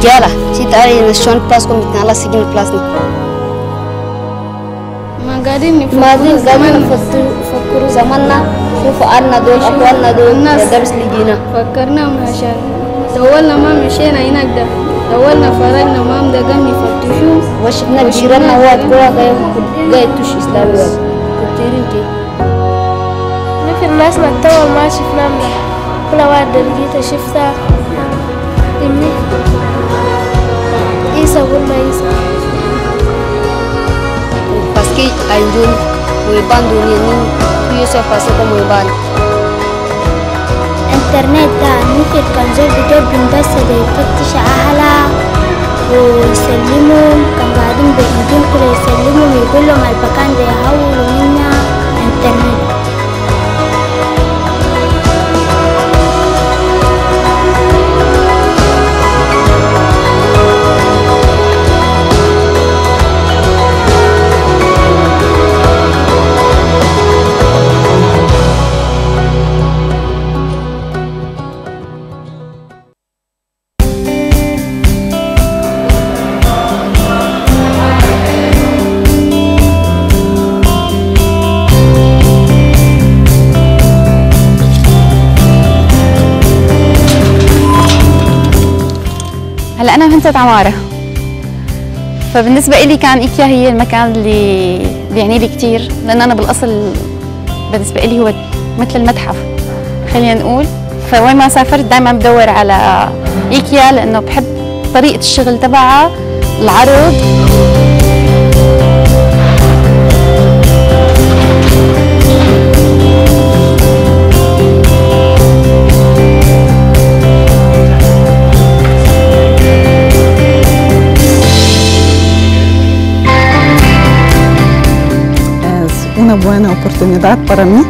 رجالة شيت علي نشون بلاس كم بتنالا سجن بلاسني ما قاعدين نفكروا زماننا شوفوا أنا دول أخواننا دول درس لجينا فكرنا مشان دولنا ما مشينا هناك ده دولنا فرقنا ما مدقم يفتشوا وشفنا جيراننا وقت قوة قاعد توش إسلامي كتيرين كي في الناس ما تطول ما شفنا كل واحد لقيته شفتها إمي إيسا ولا إيسا باسكي عندون ويبان دونيين يوسف باسكو ويبان إنترنت ده ممكن كان زول بدور بس يفتش أهلها ويسلمهم كان قاعدين بإيدين كده يسلمهم يقول لهم المكان ده يحولوا منا إنترنت هلا أنا هندسة عمارة، فبالنسبة إلي كان إيكيا هي المكان اللي بيعني لي كتير، لأن أنا بالأصل بالنسبة إلي هو مثل المتحف خلينا نقول، فوين ما سافرت دائما بدور على إيكيا لأنه بحب طريقة الشغل تبعها، العرض. Una buena oportunidad para mí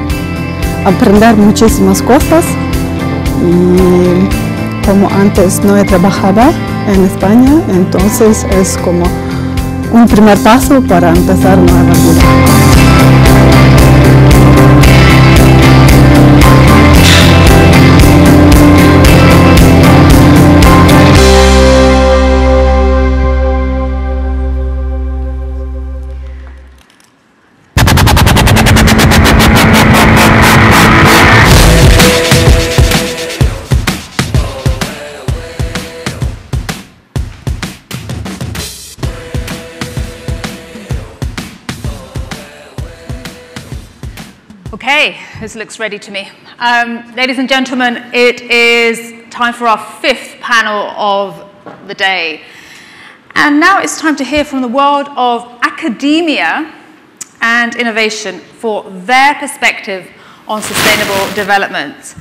aprender muchísimas cosas y como antes no he trabajado en España, entonces es como un primer paso para empezar nueva vida. Okay, this looks ready to me. Ladies and gentlemen, it is time for our fifth panel of the day. And now it's time to hear from the world of academia and innovation for their perspective on sustainable development.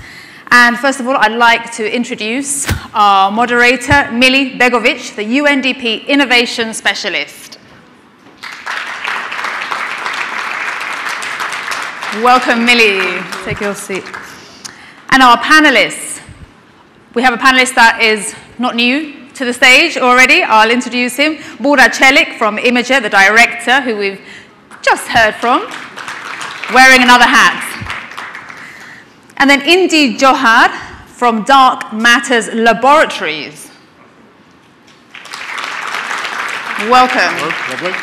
And first of all, I'd like to introduce our moderator, Milica Begovic, the UNDP Innovation Specialist. Welcome, Millie. Take your seat. And our panelists. We have a panelist that is not new to the stage already. I'll introduce him. Bugra Celik from Imece, the director, who we've just heard from, wearing another hat. And then Indy Johar from Dark Matters Laboratories. Welcome. Lovely.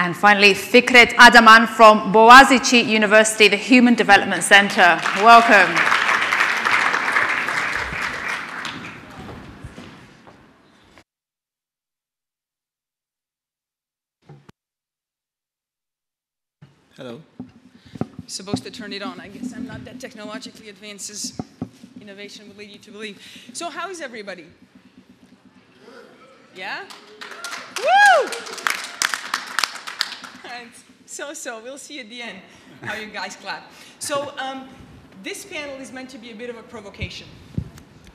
And finally, Fikret Adaman from Boğaziçi University, the Human Development Center. Welcome. Hello. Supposed to turn it on. I guess I'm not that technologically advanced as innovation would lead you to believe. So how is everybody? Yeah? Woo! And so we'll see at the end how you guys clap. So this panel is meant to be a bit of a provocation.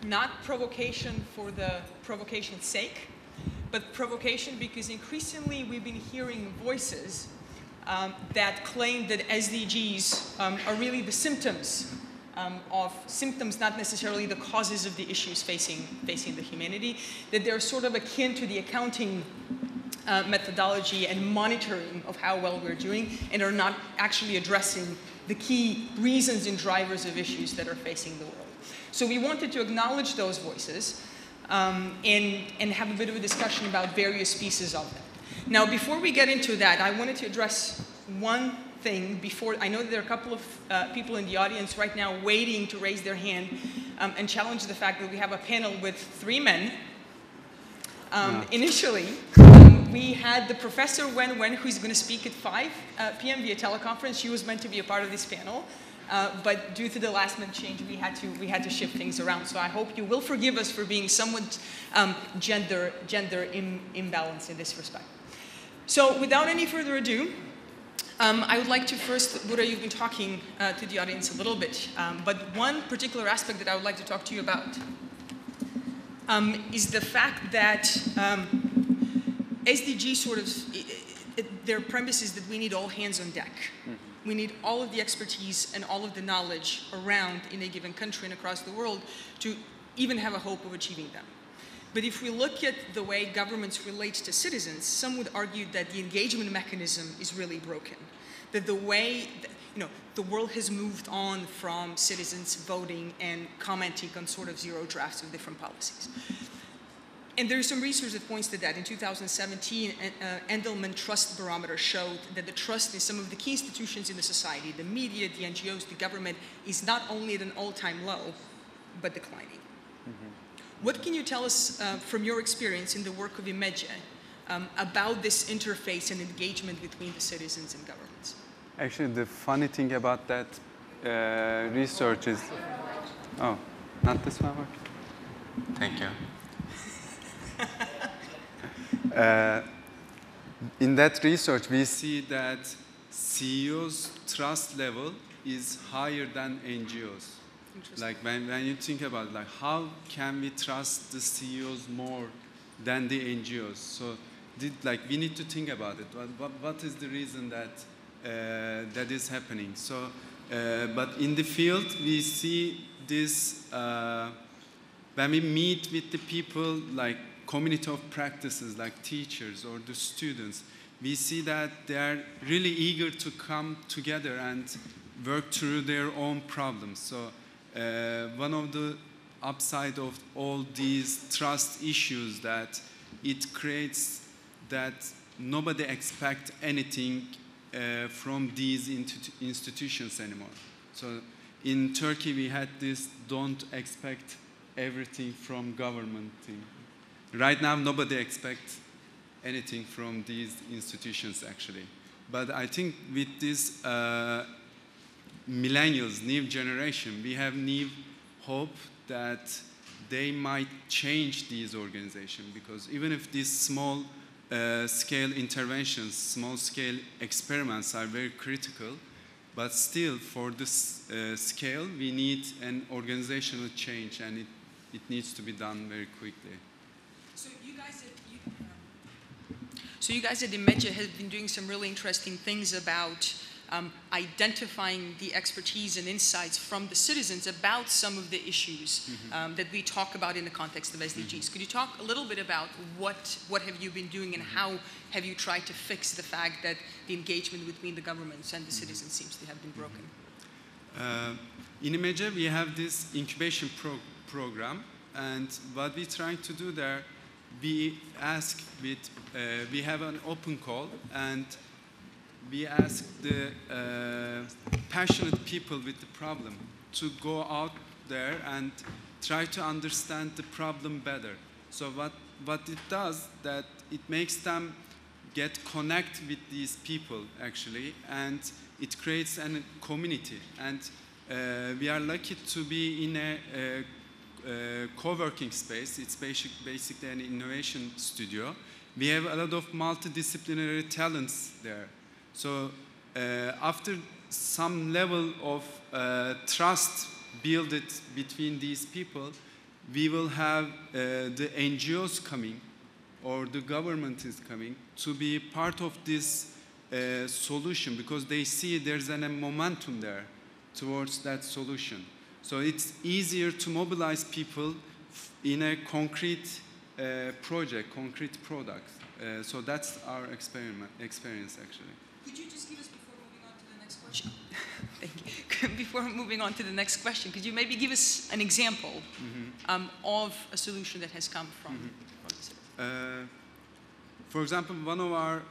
Not provocation for the provocation's sake, but provocation because increasingly we've been hearing voices that claim that SDGs are really the symptoms of symptoms, not necessarily the causes of the issues facing the humanity, that they're sort of akin to the accounting methodology and monitoring of how well we're doing, and are not actually addressing the key reasons and drivers of issues that are facing the world. So we wanted to acknowledge those voices, and have a bit of a discussion about various pieces of them. Now, before we get into that, I wanted to address one thing before. I know that there are a couple of people in the audience right now waiting to raise their hand and challenge the fact that we have a panel with 3 men. Initially, we had the Professor Wen, who's going to speak at 5 p.m. via teleconference. She was meant to be a part of this panel, but due to the last-minute change, we had to shift things around. So I hope you will forgive us for being somewhat gender imbalanced in this respect. So without any further ado, I would like to first, Bugra, you've been talking to the audience a little bit, but one particular aspect that I would like to talk to you about is the fact that SDG sort of, their premise is that we need all hands on deck. We need all of the expertise and all of the knowledge around in a given country and across the world to even have a hope of achieving them. But if we look at the way governments relate to citizens, some would argue that the engagement mechanism is really broken. That the way, the world has moved on from citizens voting and commenting on sort of zero drafts of different policies. And there's some research that points to that. In 2017, Endelman Trust Barometer showed that the trust in some of the key institutions in the society, the media, the NGOs, the government, is not only at an all-time low, but declining. What can you tell us from your experience in the work of Imece about this interface and engagement between the citizens and governments? Actually, the funny thing about that research is... Oh, not this one? Thank you. In that research, we see that CEOs' trust level is higher than NGOs. Like when you think about like how can we trust the CEOs more than the NGOs? So we need to think about it. What is the reason that that is happening? So, but in the field we see this when we meet with the people like community of practices like teachers or the students, we see that they are really eager to come together and work through their own problems. So. One of the upside of all these trust issues that it creates that nobody expects anything from these institutions anymore. So in Turkey we had this don't expect everything from government thing. Right now nobody expects anything from these institutions actually. But I think with this millennials, new generation, we have new hope that they might change these organizations because even if these small scale interventions, small scale experiments are very critical, but still for this scale we need an organizational change and it needs to be done very quickly. So you guys at Imece have been doing some really interesting things about identifying the expertise and insights from the citizens about some of the issues that we talk about in the context of SDGs. Could you talk a little bit about what have you been doing and how have you tried to fix the fact that the engagement between the governments and the citizens seems to have been broken? In Imece, we have this incubation program, and what we're trying to do there, we have an open call, and we ask the passionate people with the problem to go out there and try to understand the problem better. So what it does, that it makes them get connect with these people actually, and it creates a community. And we are lucky to be in a co-working space. It's basically an innovation studio. We have a lot of multidisciplinary talents there. So after some level of trust built between these people, we will have the NGOs coming or the government is coming to be part of this solution because they see there's a momentum there towards that solution. So it's easier to mobilize people in a concrete project, concrete product. So that's our experience actually. Could you just give us, before moving on to the next question. Thank you. Before moving on to the next question, could you maybe give us an example of a solution that has come from this? For example, one of our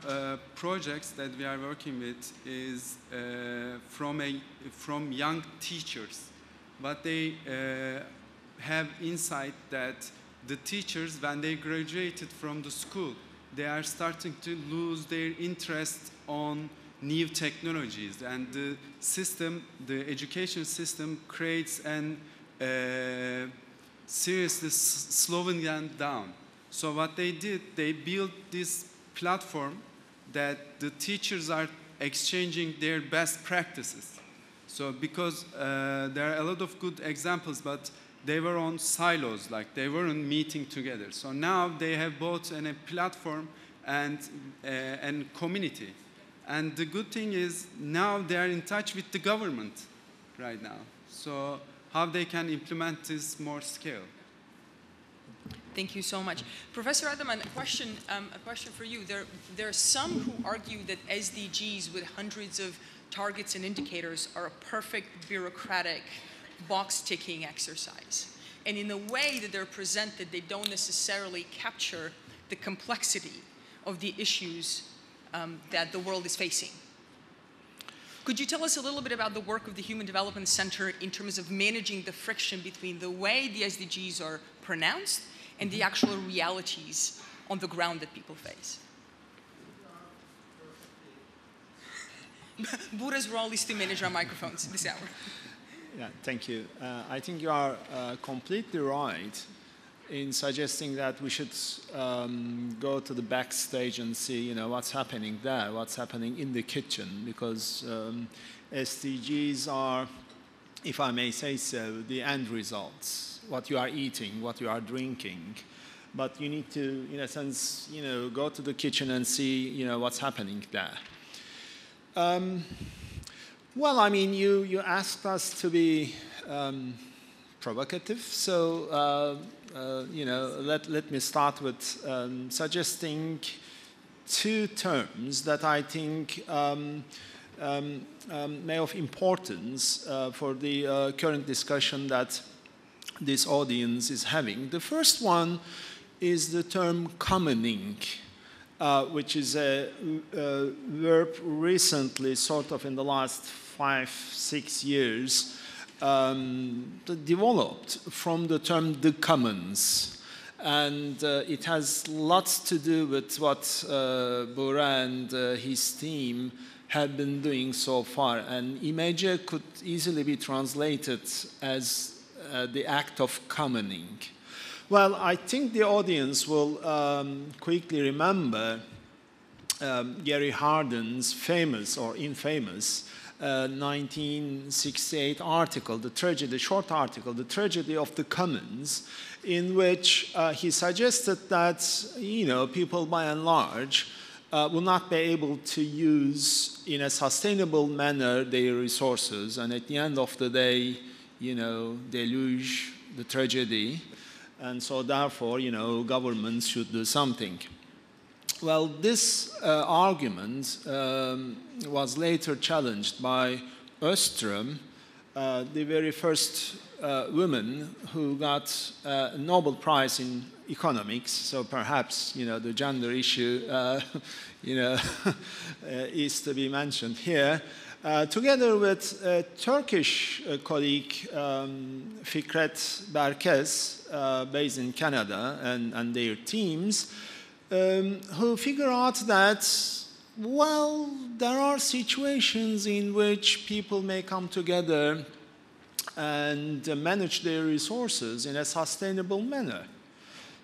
projects that we are working with is from young teachers, but they have insight that the teachers, when they graduated from the school, they are starting to lose their interest on new technologies, and the system, the education system, creates an seriously slowing them down. So what they did, they built this platform that the teachers are exchanging their best practices. So because there are a lot of good examples, but they were on silos, like they weren't meeting together. So now they have both a platform and community. And the good thing is now they are in touch with the government right now. So how they can implement this more scale. Thank you so much. Professor Adaman, a question for you. There are some who argue that SDGs with hundreds of targets and indicators are a perfect bureaucratic box-ticking exercise. And in the way that they're presented, they don't necessarily capture the complexity of the issues that the world is facing. Could you tell us a little bit about the work of the Human Development Center in terms of managing the friction between the way the SDGs are pronounced and the actual realities on the ground that people face? Bugra's role is to manage our microphones this hour. Yeah, thank you. I think you are completely right in suggesting that we should go to the backstage and see, what's happening there, what's happening in the kitchen, because SDGs are, if I may say so, the end results, what you are eating, what you are drinking. But you need to, in a sense, go to the kitchen and see, what's happening there. Well, I mean, you asked us to be provocative, so let me start with suggesting two terms that I think may of importance for the current discussion that this audience is having. The first one is the term commoning, which is a verb recently, sort of in the last 5-6 years, developed from the term the commons. And it has lots to do with what Bugra and his team have been doing so far. And Imece could easily be translated as the act of commoning. Well, I think the audience will quickly remember Gary Hardin's famous or infamous 1968 article, the short article, The Tragedy of the Commons, in which he suggested that, people by and large will not be able to use in a sustainable manner their resources, and at the end of the day, deluge the tragedy, and so therefore, governments should do something. Well, this argument was later challenged by Öström, the very first woman who got a Nobel Prize in economics. So perhaps, the gender issue, is to be mentioned here. Together with a Turkish colleague, Fikret Berkes, based in Canada, and their teams, who figure out that, well, there are situations in which people may come together and manage their resources in a sustainable manner.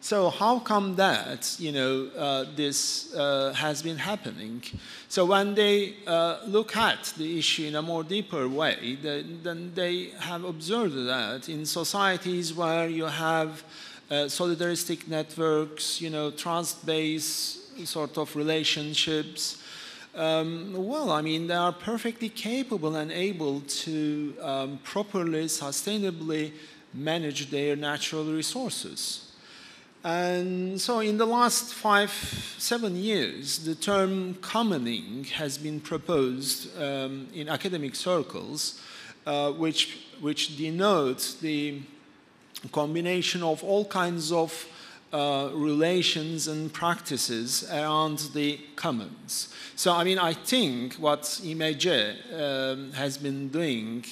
So how come that, this has been happening? So when they look at the issue in a more deeper way, then they have observed that in societies where you have solidaristic networks, trust-based sort of relationships, well, I mean, they are perfectly capable and able to properly, sustainably manage their natural resources. And so in the last 5-7 years, the term commoning has been proposed in academic circles, which denotes the combination of all kinds of relations and practices around the commons. So, I mean, I think what Imece has been doing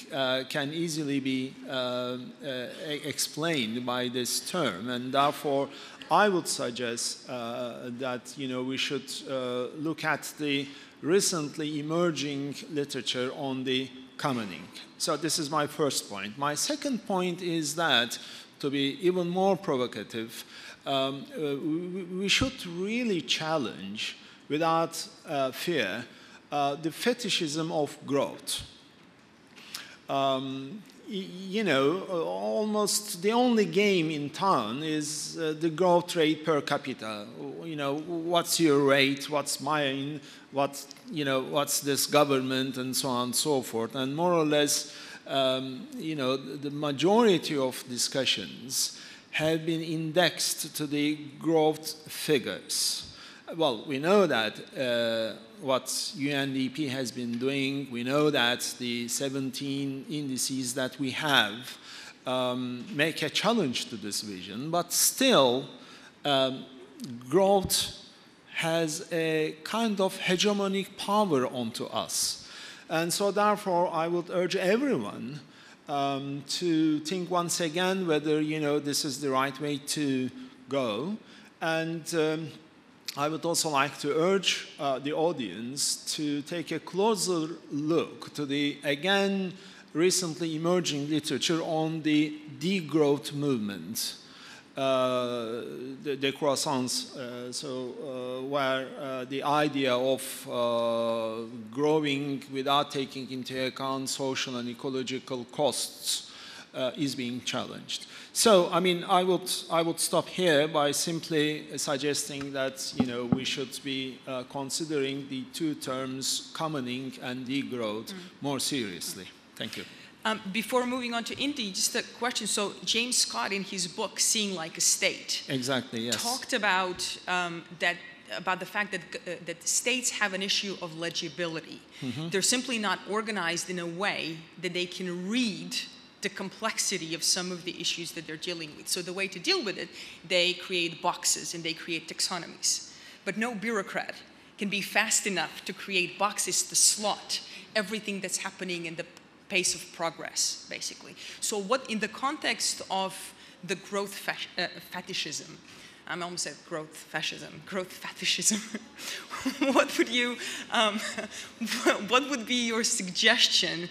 can easily be explained by this term, and therefore I would suggest that, you know, we should look at the recently emerging literature on the commoning. So this is my first point. My second point is that, to be even more provocative, we should really challenge, without fear, the fetishism of growth. You know, almost the only game in town is the growth rate per capita. You know, what's your rate, what's mine, you know, what's this government, and so on and so forth. And more or less, you know, the majority of discussions have been indexed to the growth figures. Well, we know that what UNDP has been doing, we know that the 17 indices that we have make a challenge to this vision, but still growth has a kind of hegemonic power onto us. And so therefore, I would urge everyone to think once again whether, you know, this is the right way to go. And I would also like to urge the audience to take a closer look to the, again, recently emerging literature on the degrowth movement, the croissance, where the idea of growing without taking into account social and ecological costs is being challenged. So, I mean, I would stop here by simply suggesting that, you know, we should be considering the two terms, commoning and degrowth, more seriously. Thank you. Before moving on to Indy, just a question. So James Scott, in his book, Seeing Like a State, exactly, yes, talked about about the fact that that states have an issue of legibility. They're simply not organized in a way that they can read the complexity of some of the issues that they're dealing with. So the way to deal with it, they create boxes and they create taxonomies. But no bureaucrat can be fast enough to create boxes to slot everything that's happening in the pace of progress, basically. So what, in the context of the growth fetishism, I almost said growth fascism, growth fetishism, what would be your suggestion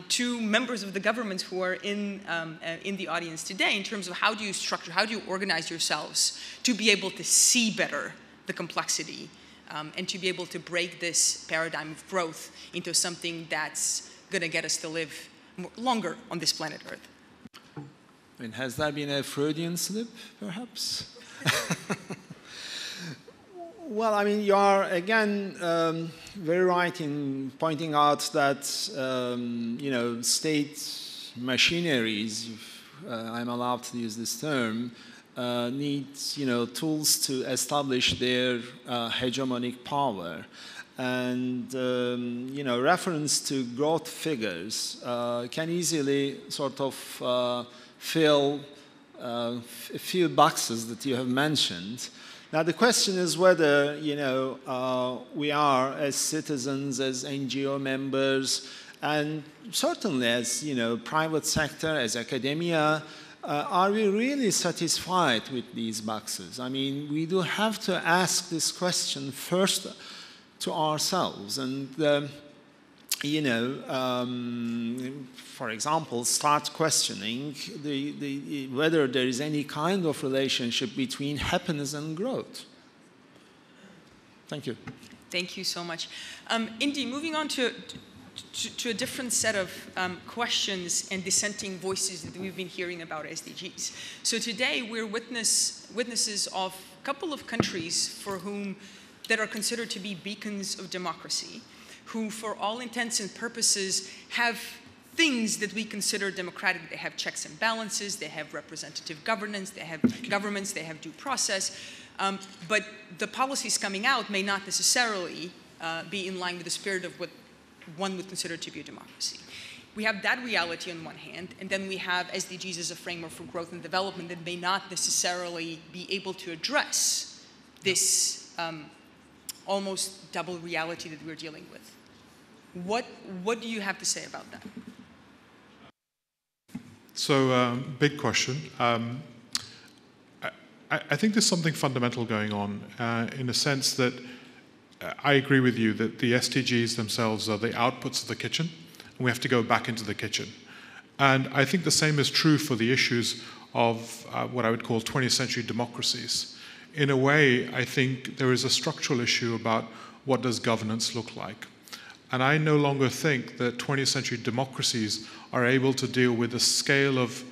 to members of the government who are in the audience today, in terms of how do you structure, how do you organize yourselves to be able to see better the complexity and to be able to break this paradigm of growth into something that's going to get us to live longer on this planet Earth? I mean, has there been a Freudian slip, perhaps? Well, I mean, you are, again, very right in pointing out that, you know, state machineries, if I'm allowed to use this term, need, you know, tools to establish their hegemonic power. And, you know, reference to growth figures can easily sort of fill a few boxes that you have mentioned. Now, the question is whether, you know, we are, as citizens, as NGO members, and certainly as, you know, private sector, as academia, are we really satisfied with these boxes? I mean, we do have to ask this question first to ourselves, and you know, for example, start questioning whether there is any kind of relationship between happiness and growth. Thank you. Thank you so much. Indy, moving on to a different set of questions and dissenting voices that we've been hearing about SDGs. So today we're witnesses of a couple of countries for whom that are considered to be beacons of democracy, who for all intents and purposes have things that we consider democratic. They have checks and balances, they have representative governance, they have governments, they have due process. But the policies coming out may not necessarily be in line with the spirit of what one would consider to be a democracy. We have that reality on one hand, and then we have SDGs as a framework for growth and development that may not necessarily be able to address this almost double reality that we're dealing with. What do you have to say about that? So, big question. I think there's something fundamental going on in a sense that I agree with you that the SDGs themselves are the outputs of the kitchen, and we have to go back into the kitchen. And I think the same is true for the issues of what I would call 20th century democracies. In a way, I think there is a structural issue about what does governance look like. And I no longer think that 20th century democracies are able to deal with the scale of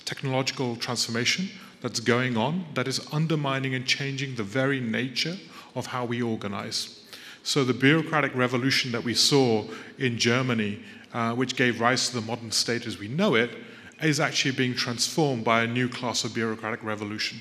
technological transformation that's going on, that is undermining and changing the very nature of how we organize. So the bureaucratic revolution that we saw in Germany, which gave rise to the modern state as we know it, is actually being transformed by a new class of bureaucratic revolution.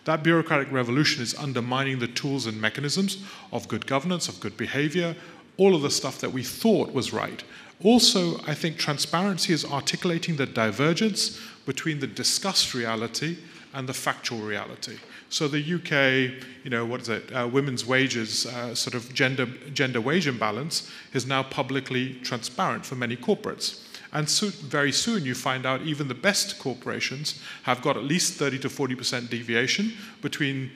That bureaucratic revolution is undermining the tools and mechanisms of good governance, of good behavior, all of the stuff that we thought was right. Also, I think transparency is articulating the divergence between the discussed reality and the factual reality. So the UK, you know, what is it, women's wages, sort of gender wage imbalance is now publicly transparent for many corporates. And so very soon you find out even the best corporations have got at least 30 to 40% deviation between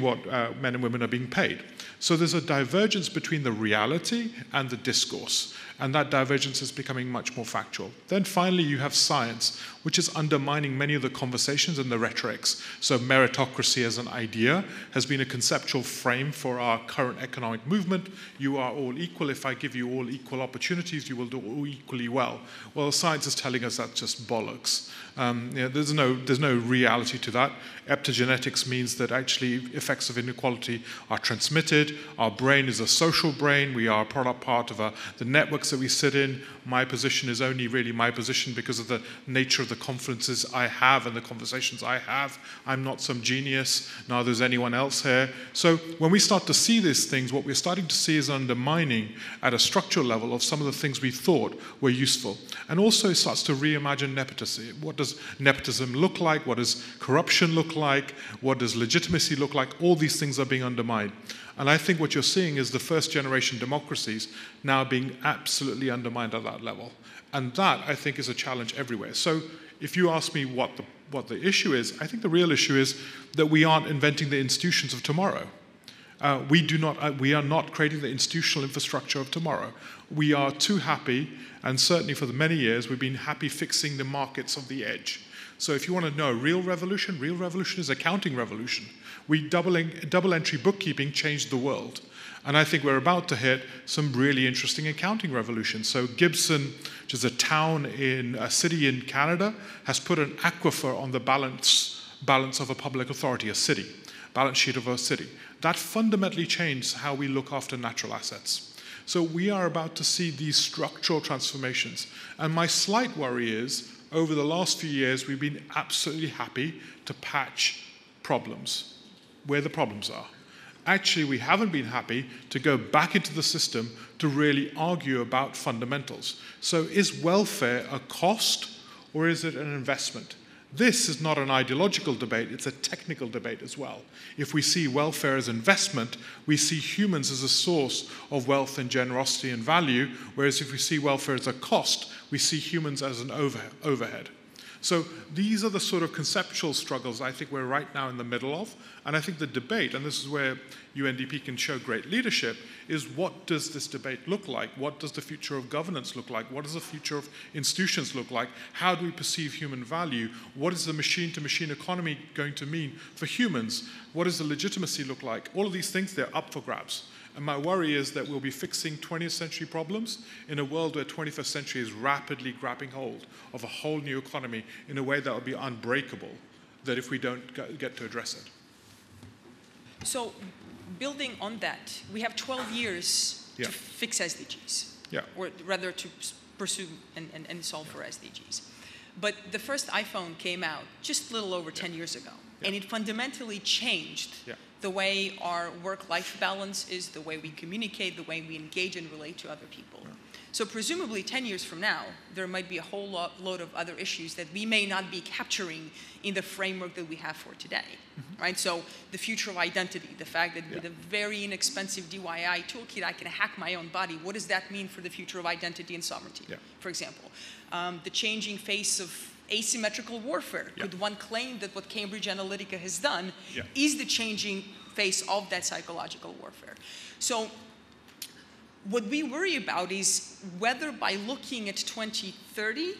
what men and women are being paid. So there's a divergence between the reality and the discourse. And that divergence is becoming much more factual. Then finally, you have science, which is undermining many of the conversations and the rhetorics. So meritocracy as an idea has been a conceptual frame for our current economic movement. You are all equal. If I give you all equal opportunities, you will do all equally well. Well, science is telling us that's just bollocks. You know, there's no reality to that. Epigenetics means that actually effects of inequality are transmitted. Our brain is a social brain. We are a part of the networks that we sit in. My position is only really my position because of the nature of the conferences I have and the conversations I have. I'm not some genius, neither is anyone else here. So when we start to see these things, what we're starting to see is undermining at a structural level of some of the things we thought were useful. And also it starts to reimagine nepotism. What does nepotism look like? What does corruption look like? What does legitimacy look like? All these things are being undermined. And I think what you're seeing is the first generation democracies now being absolutely undermined at that level. And that, I think, is a challenge everywhere. So if you ask me what the issue is, I think the real issue is that we aren't inventing the institutions of tomorrow. We are not creating the institutional infrastructure of tomorrow. We are too happy, and certainly for the many years, we've been happy fixing the markets of the edge. So if you want to know real revolution is accounting revolution. Double entry bookkeeping changed the world. And I think we're about to hit some really interesting accounting revolutions. So Gibson, which is a city in Canada, has put an aquifer on the balance of a public authority, a city, balance sheet of a city. That fundamentally changed how we look after natural assets. So we are about to see these structural transformations. And my slight worry is, over the last few years, we've been absolutely happy to patch problems where the problems are. Actually, we haven't been happy to go back into the system to really argue about fundamentals. So is welfare a cost or is it an investment? This is not an ideological debate, it's a technical debate as well. If we see welfare as investment, we see humans as a source of wealth and generosity and value, whereas if we see welfare as a cost, we see humans as an overhead. So these are the sort of conceptual struggles I think we're right now in the middle of. And I think the debate, and this is where UNDP can show great leadership, is what does this debate look like? What does the future of governance look like? What does the future of institutions look like? How do we perceive human value? What is the machine-to-machine economy going to mean for humans? What does the legitimacy look like? All of these things, they're up for grabs. And my worry is that we'll be fixing 20th century problems in a world where 21st century is rapidly grabbing hold of a whole new economy in a way that will be unbreakable, that if we don't get to address it. So building on that, we have 12 years to fix SDGs. Yeah. Or rather to pursue and solve for SDGs. But the first iPhone came out just a little over 10 years ago, and it fundamentally changed the way our work-life balance is, the way we communicate, the way we engage and relate to other people. So presumably 10 years from now, there might be a whole load of other issues that we may not be capturing in the framework that we have for today, right? So the future of identity, the fact that with a very inexpensive DIY toolkit, I can hack my own body. What does that mean for the future of identity and sovereignty, for example? The changing face of asymmetrical warfare. Could one claim that what Cambridge Analytica has done is the changing face of that psychological warfare? So what we worry about is whether by looking at 2030,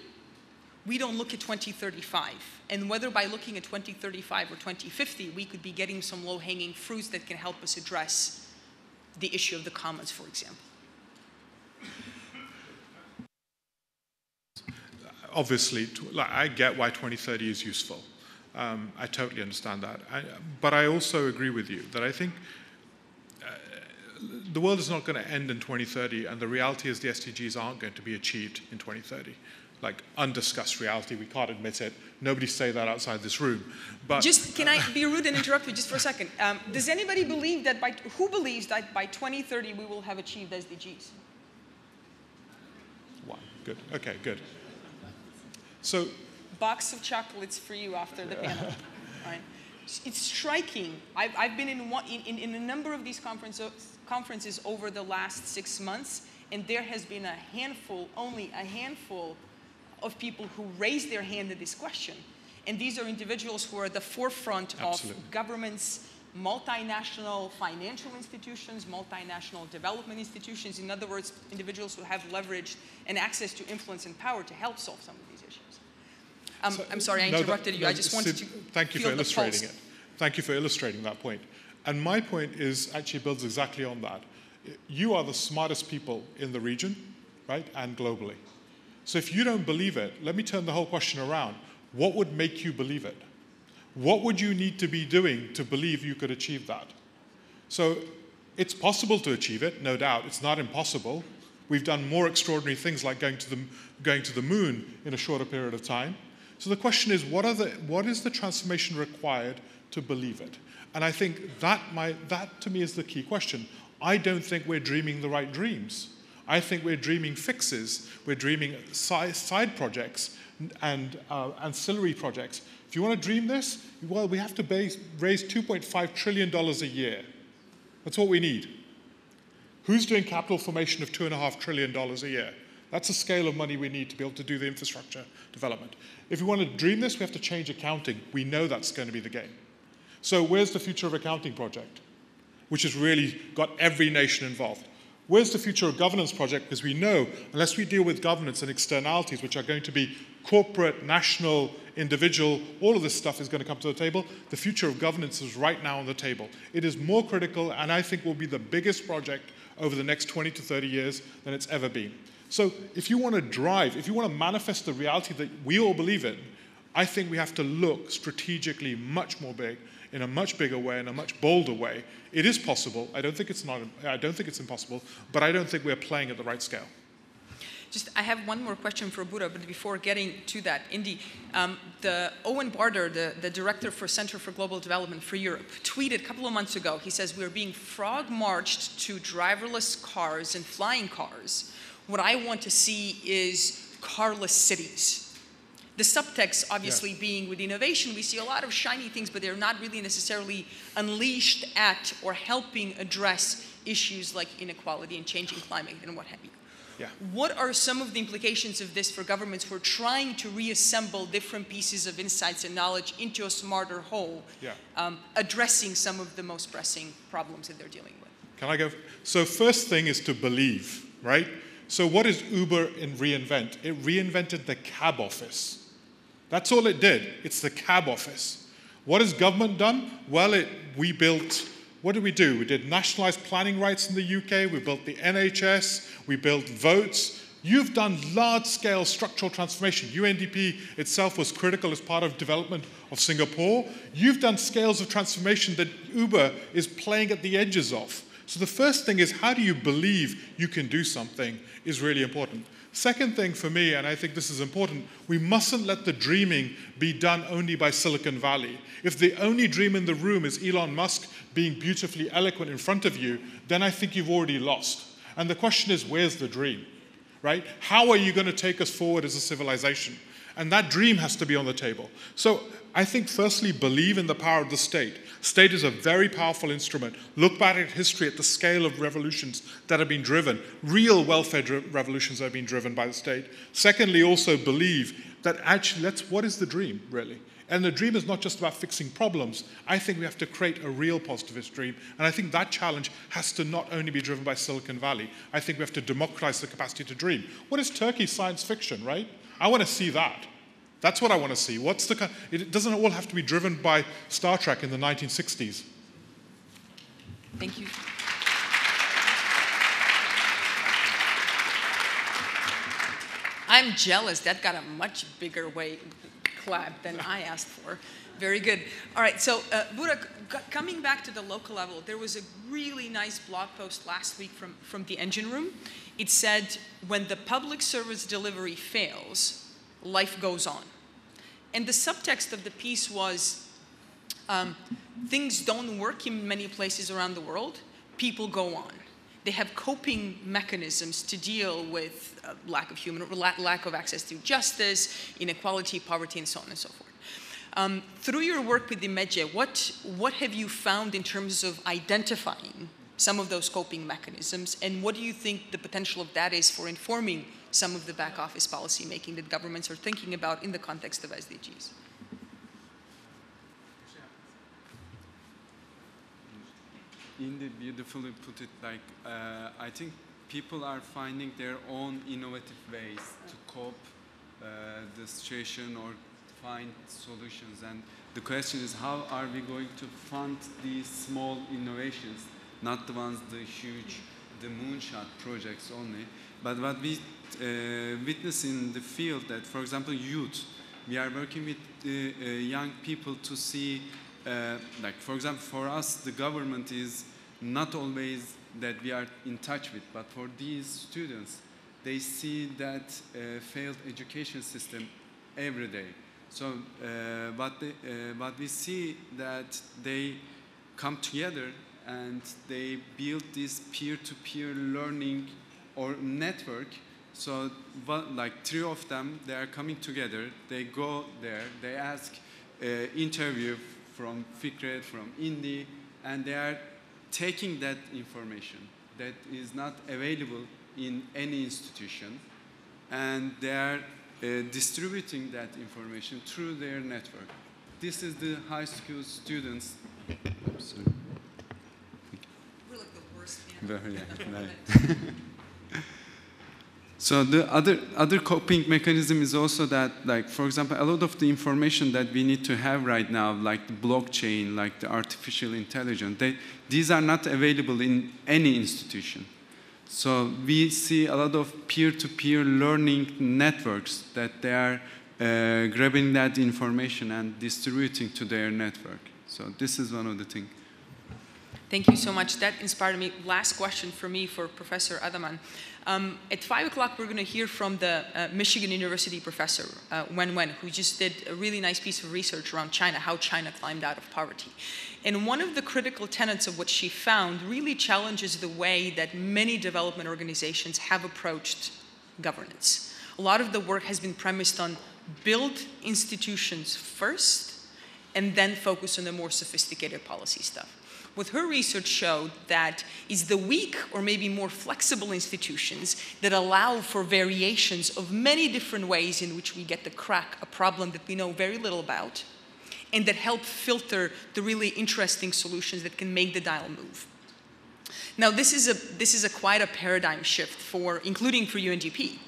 we don't look at 2035, and whether by looking at 2035 or 2050, we could be getting some low-hanging fruits that can help us address the issue of the commons, for example. Obviously, I get why 2030 is useful. I totally understand that. But I also agree with you that I think the world is not going to end in 2030, and the reality is the SDGs aren't going to be achieved in 2030. Like, undiscussed reality, we can't admit it. Nobody say that outside this room. But just, can I be rude and interrupt you just for a second? Does anybody believe that who believes that by 2030 we will have achieved SDGs? Wow, good, okay, good. So, box of chocolates for you after the panel, right? It's striking. I've been in a number of these conferences over the last 6 months, and there has been only a handful of people who raised their hand to this question. And these are individuals who are at the forefront of governments, multinational financial institutions, multinational development institutions. In other words, individuals who have leverage and access to influence and power to help solve some of these issues. I'm sorry, I interrupted you. I just wanted to thank you for illustrating it. Thank you for illustrating that point. And my point is actually builds exactly on that. You are the smartest people in the region, right, and globally. So if you don't believe it, let me turn the whole question around. What would make you believe it? What would you need to be doing to believe you could achieve that? So it's possible to achieve it, no doubt. It's not impossible. We've done more extraordinary things like going to the moon in a shorter period of time. So the question is, what is the transformation required to believe it? And I think that to me is the key question. I don't think we're dreaming the right dreams. I think we're dreaming fixes. We're dreaming side projects and ancillary projects. If you want to dream this, well, we have to raise $2.5 trillion a year. That's what we need. Who's doing capital formation of $2.5 trillion a year? That's the scale of money we need to be able to do the infrastructure development. If we want to dream this, we have to change accounting. We know that's going to be the game. So where's the Future of Accounting project, which has really got every nation involved? Where's the Future of Governance project? Because we know, unless we deal with governance and externalities, which are going to be corporate, national, individual, all of this stuff is going to come to the table. The future of governance is right now on the table. It is more critical, and I think will be the biggest project over the next 20 to 30 years than it's ever been. So if you want to drive, if you want to manifest the reality that we all believe in, I think we have to look strategically much more big, in a much bigger way, in a much bolder way. It is possible. I don't think it's impossible, but I don't think we're playing at the right scale. I have one more question for Bugra, but before getting to that, Indy, the Owen Barder, the director for Center for Global Development for Europe, tweeted a couple of months ago. He says, "We are being frog-marched to driverless cars and flying cars. What I want to see is carless cities." The subtext, obviously, being with innovation, we see a lot of shiny things, but they're not really necessarily unleashed at or helping address issues like inequality and changing climate and what have you. Yeah. What are some of the implications of this for governments who are trying to reassemble different pieces of insights and knowledge into a smarter whole, addressing some of the most pressing problems that they're dealing with? Can I go? So first thing is to believe, right? So what is Uber reinvent? It reinvented the cab office. That's all it did. It's the cab office. What has government done? Well, we built, what did we do? We did nationalized planning rights in the UK. We built the NHS. We built votes. You've done large-scale structural transformation. UNDP itself was critical as part of development of Singapore. You've done scales of transformation that Uber is playing at the edges of. So the first thing is, how do you believe you can do something is really important. Second thing for me, and I think this is important, we mustn't let the dreaming be done only by Silicon Valley. If the only dream in the room is Elon Musk being beautifully eloquent in front of you, then I think you've already lost. And the question is, where's the dream, right? How are you going to take us forward as a civilization? And that dream has to be on the table. So I think, firstly, believe in the power of the state. State is a very powerful instrument. Look back at history, at the scale of revolutions that have been driven, real welfare revolutions that have been driven by the state. Secondly, also believe that actually, what is the dream, really? And the dream is not just about fixing problems. I think we have to create a real positivist dream. And I think that challenge has to not only be driven by Silicon Valley. I think we have to democratize the capacity to dream. What is Turkey's science fiction, right? I want to see that. That's what I want to see. It doesn't all have to be driven by Star Trek in the 1960s. Thank you. I'm jealous. That got a much bigger clap than I asked for. Very good. All right, so Bugra, coming back to the local level, there was a really nice blog post last week from the Engine Room. It said, when the public service delivery fails, life goes on. And the subtext of the piece was, things don't work in many places around the world, people go on. They have coping mechanisms to deal with lack of access to justice, inequality, poverty, and so on and so forth. Through your work with Imece, what have you found in terms of identifying some of those coping mechanisms, and what do you think the potential of that is for informing some of the back office policy making that governments are thinking about in the context of SDGs? Indy beautifully put it, like, I think people are finding their own innovative ways to cope the situation or find solutions. And the question is, how are we going to fund these small innovations, not the ones, the huge, the moonshot projects only, but what we witness in the field that, for example, youth, we are working with young people to see, like, for example, for us, the government is not always that we are in touch with, but for these students, they see that failed education system every day. So but we see that they come together and they build this peer-to-peer learning or network. So like 3 of them, they are coming together, they go there, they ask interview from Fikret, from Indy, and they are taking that information that is not available in any institution, and they are distributing that information through their network. This is the high school students. I'm sorry. We're like the worst. Right. So the other coping mechanism is also that, like, for example, a lot of the information that we need to have right now, like the blockchain, like the artificial intelligence, these are not available in any institution. So we see a lot of peer-to-peer learning networks that they are grabbing that information and distributing to their network. So this is one of the things. Thank you so much. That inspired me. Last question for me for Professor Adaman. At 5 o'clock, we're going to hear from the Michigan University professor, Wen, who just did a really nice piece of research around China, how China climbed out of poverty. And one of the critical tenets of what she found really challenges the way that many development organizations have approached governance. A lot of the work has been premised on build institutions first and then focus on the more sophisticated policy stuff. What her research showed that is the weak or maybe more flexible institutions that allow for variations of many different ways in which we get to crack a problem that we know very little about, and that help filter the really interesting solutions that can make the dial move. Now, this is quite a paradigm shift including for UNDP.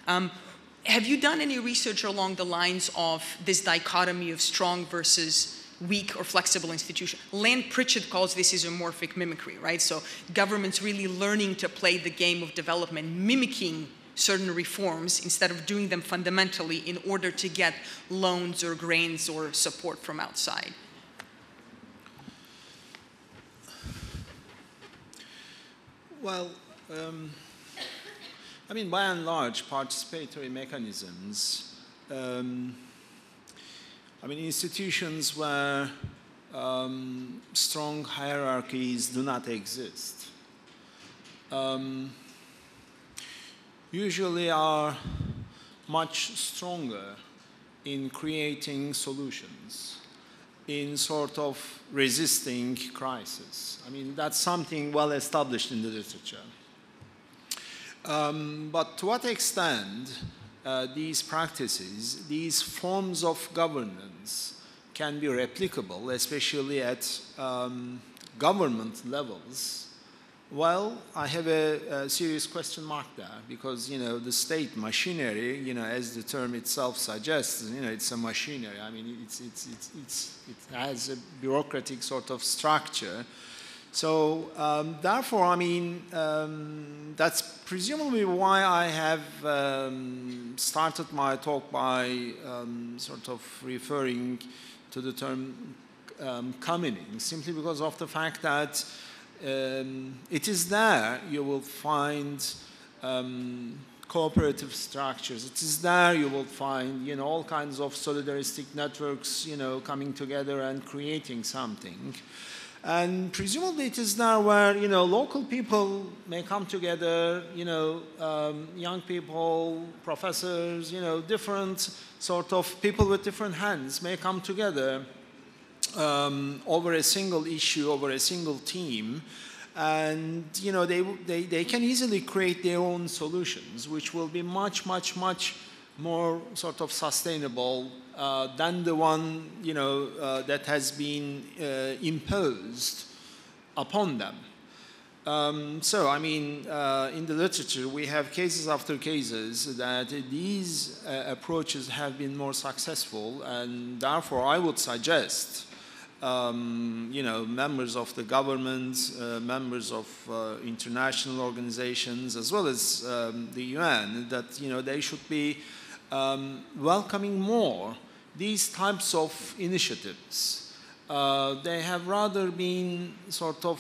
Have you done any research along the lines of this dichotomy of strong versus weak or flexible institution? Land Pritchett calls this isomorphic mimicry, right? So governments really learning to play the game of development, mimicking certain reforms instead of doing them fundamentally in order to get loans or grants or support from outside. Well, I mean, by and large, participatory mechanisms, I mean, institutions where strong hierarchies do not exist, usually are much stronger in creating solutions, in sort of resisting crisis. I mean, that's something well established in the literature. But to what extent these practices, these forms of governance can be replicable, especially at government levels? Well, I have a serious question mark there, because, you know, the state machinery, you know, as the term itself suggests, you know, it's a machinery. I mean, it has a bureaucratic sort of structure. So, therefore, I mean, that's presumably why I have started my talk by sort of referring to the term commoning, simply because of the fact that it is there you will find cooperative structures. It is there you will find, you know, all kinds of solidaristic networks, you know, coming together and creating something. And presumably it is there where, you know, local people may come together, you know, young people, professors, you know, different sort of people with different hands may come together over a single issue, over a single team, and, you know, they can easily create their own solutions, which will be much, much, much more sort of sustainable than the one, you know, that has been imposed upon them. So, I mean, in the literature, we have cases after cases that these approaches have been more successful, and therefore I would suggest you know, members of the government, members of international organizations, as well as the UN, that, you know, they should be welcoming more these types of initiatives. They have rather been sort of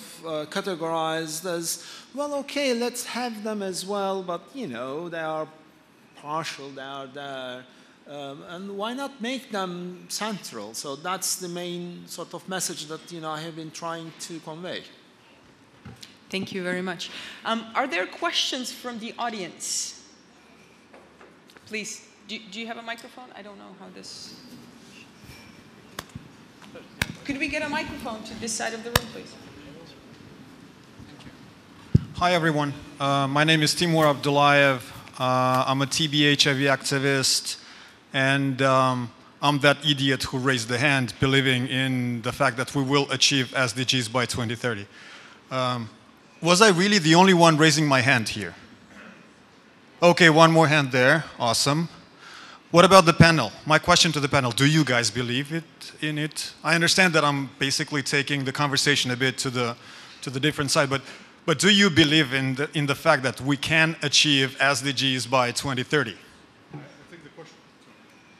categorized as, well, okay, let's have them as well, but, you know, they are partial, they are there. And why not make them central? So that's the main sort of message that, you know, I have been trying to convey. Thank you very much. Are there questions from the audience? Please, do you have a microphone? I don't know how this... Could we get a microphone to this side of the room, please? Hi, everyone. My name is Timur Abdullayev. I'm a TB HIV activist. And I'm that idiot who raised the hand, believing in the fact that we will achieve SDGs by 2030. Was I really the only one raising my hand here? Okay, one more hand there. Awesome. What about the panel? My question to the panel, do you guys believe in it? I understand that I'm basically taking the conversation a bit to the different side, but do you believe in the fact that we can achieve SDGs by 2030?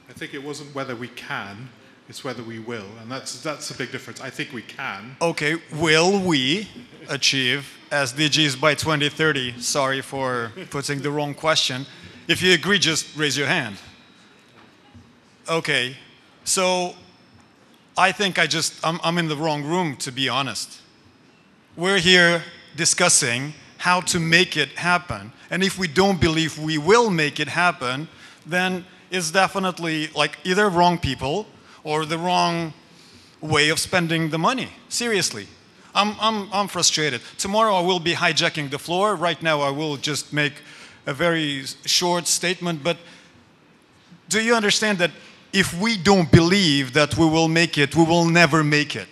I think it wasn't whether we can, it's whether we will, and that's a big difference. I think we can. Okay, will we achieve SDGs by 2030? Sorry for putting the wrong question. If you agree, just raise your hand. Okay, so I think I'm in the wrong room, to be honest. We're here discussing how to make it happen, and if we don't believe we will make it happen, then it's definitely like either wrong people or the wrong way of spending the money. Seriously, I'm frustrated. Tomorrow I will be hijacking the floor. Right now I will just make a very short statement, but do you understand that if we don't believe that we will make it, we will never make it?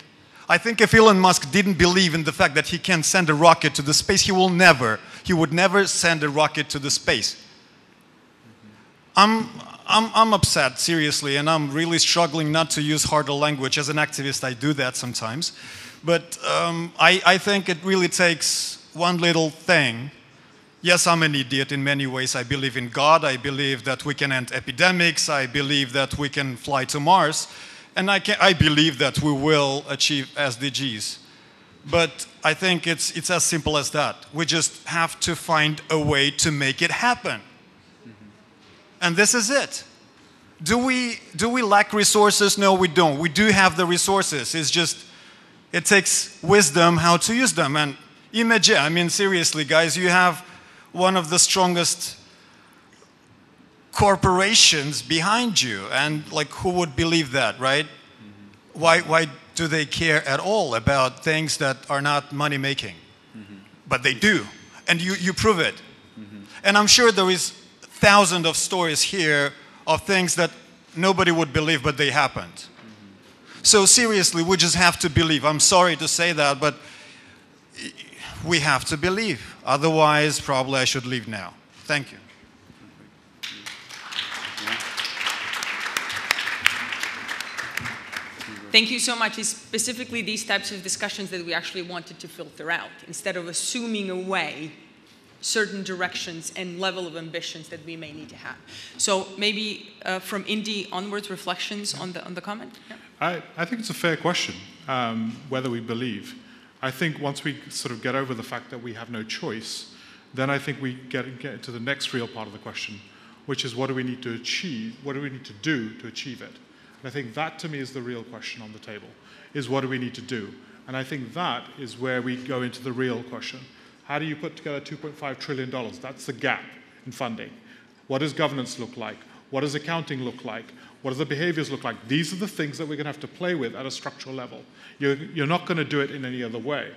I think if Elon Musk didn't believe in the fact that he can send a rocket to the space, he would never send a rocket to the space. I'm upset, seriously, and I'm really struggling not to use harder language. As an activist, I do that sometimes. But I think it really takes one little thing. Yes, I'm an idiot in many ways. I believe in God. I believe that we can end epidemics. I believe that we can fly to Mars. And I believe that we will achieve SDGs. But I think it's as simple as that. We just have to find a way to make it happen. And this is it. Do we lack resources? No, we don't. We do have the resources. It's just, it takes wisdom how to use them. And Imece, I mean, seriously, guys, you have one of the strongest corporations behind you. And like, who would believe that, right? Why do they care at all about things that are not money-making? But they do. And you prove it. And I'm sure there is thousands of stories here of things that nobody would believe, but they happened. So seriously, we just have to believe. I'm sorry to say that, but we have to believe. Otherwise, probably I should leave now. Thank you. Thank you so much. It's specifically these types of discussions that we actually wanted to filter out, instead of assuming away certain directions and level of ambitions that we may need to have. So maybe from Indy onwards, reflections on the comment? Yeah. I think it's a fair question, whether we believe. I think once we sort of get over the fact that we have no choice, then I think we get to the next real part of the question, which is what do we need to achieve, what do we need to do to achieve it? And I think that to me is the real question on the table, is what do we need to do? And I think that is where we go into the real question. How do you put together $2.5 trillion? That's the gap in funding. What does governance look like? What does accounting look like? What do the behaviors look like? These are the things that we're going to have to play with at a structural level. You're not going to do it in any other way.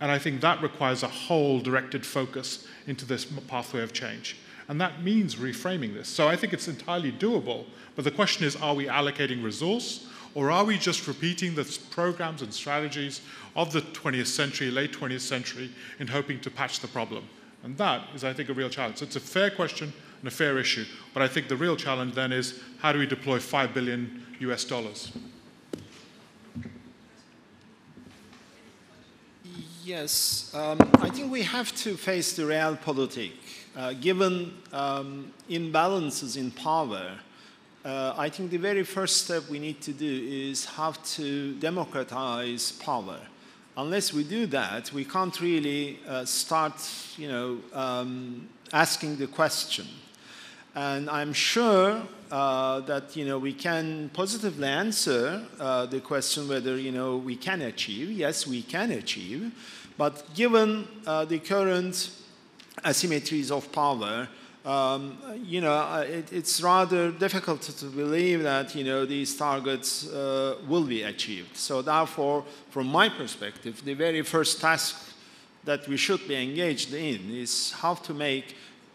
And I think that requires a whole directed focus into this pathway of change. And that means reframing this. So I think it's entirely doable. But the question is, are we allocating resource? Or are we just repeating the programs and strategies of the 20th century, late 20th century, in hoping to patch the problem? And that is, I think, a real challenge. So it's a fair question and a fair issue. But I think the real challenge then is, how do we deploy $5 billion US? Yes, I think we have to face the realpolitik. Given imbalances in power, I think the very first step we need to do is have to democratize power. Unless we do that, we can't really start, asking the question. And I'm sure that, we can positively answer the question whether, we can achieve. Yes, we can achieve. But given the current asymmetries of power, it's rather difficult to believe that, these targets will be achieved. So therefore, from my perspective, the very first task that we should be engaged in is how to make,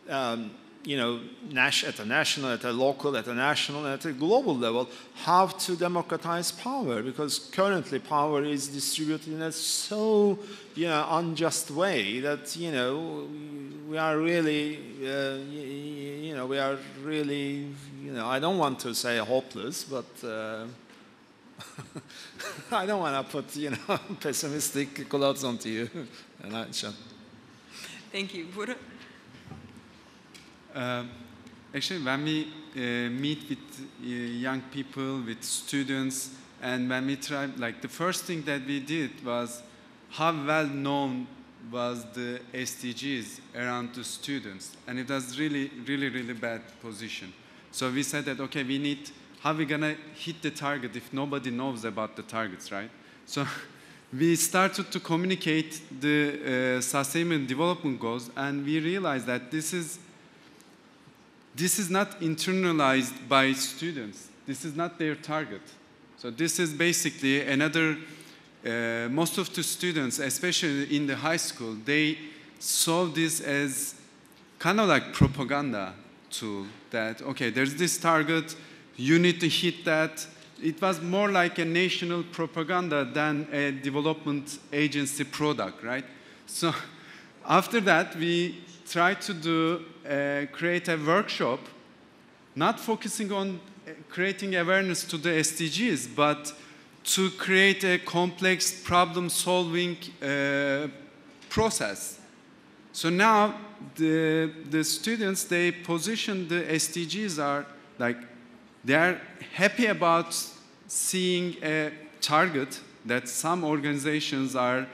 at a national, at a local, at a national, at a global level, how to democratize power, because currently power is distributed in a so, unjust way that, we are really, I don't want to say hopeless, but I don't want to put, pessimistic clothes onto you. Thank you. Bugra? Actually, when we meet with young people, with students, and when we try, the first thing that we did was how well known was the SDGs around the students, and it was really, really, really bad position. So we said that, okay, we need, how are we gonna hit the target if nobody knows about the targets, right? So we started to communicate the Sustainable Development Goals, and we realized that this is not internalized by students. This is not their target. So this is basically another, most of the students, especially in the high school, they saw this as kind of like propaganda tool that, okay, there's this target, you need to hit that. It was more like a national propaganda than a development agency product, right? So after that, we tried to create a workshop, not focusing on creating awareness to the SDGs, but to create a complex problem-solving process. So now the students, they position the SDGs are like, they are happy about seeing a target that some organizations are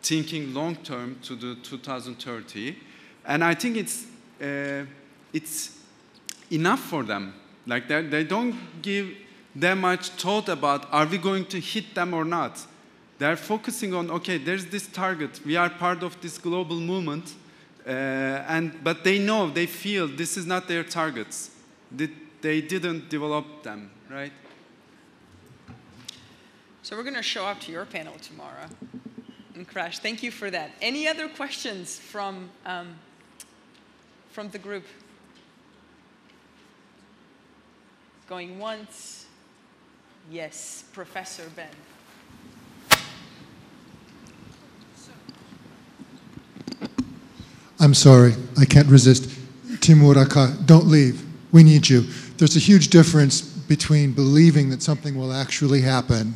thinking long term to the 2030, and I think it's enough for them. Like they don't give that much thought about are we going to hit them or not. They're focusing on, okay, there's this target. We are part of this global movement, but they know, they feel this is not their targets. They didn't develop them, right? So we're going to show up to your panel tomorrow and crash. Thank you for that. Any other questions from the group? Going once. Yes, Professor Ben. I'm sorry, I can't resist. Timur Aka, don't leave. We need you. There's a huge difference between believing that something will actually happen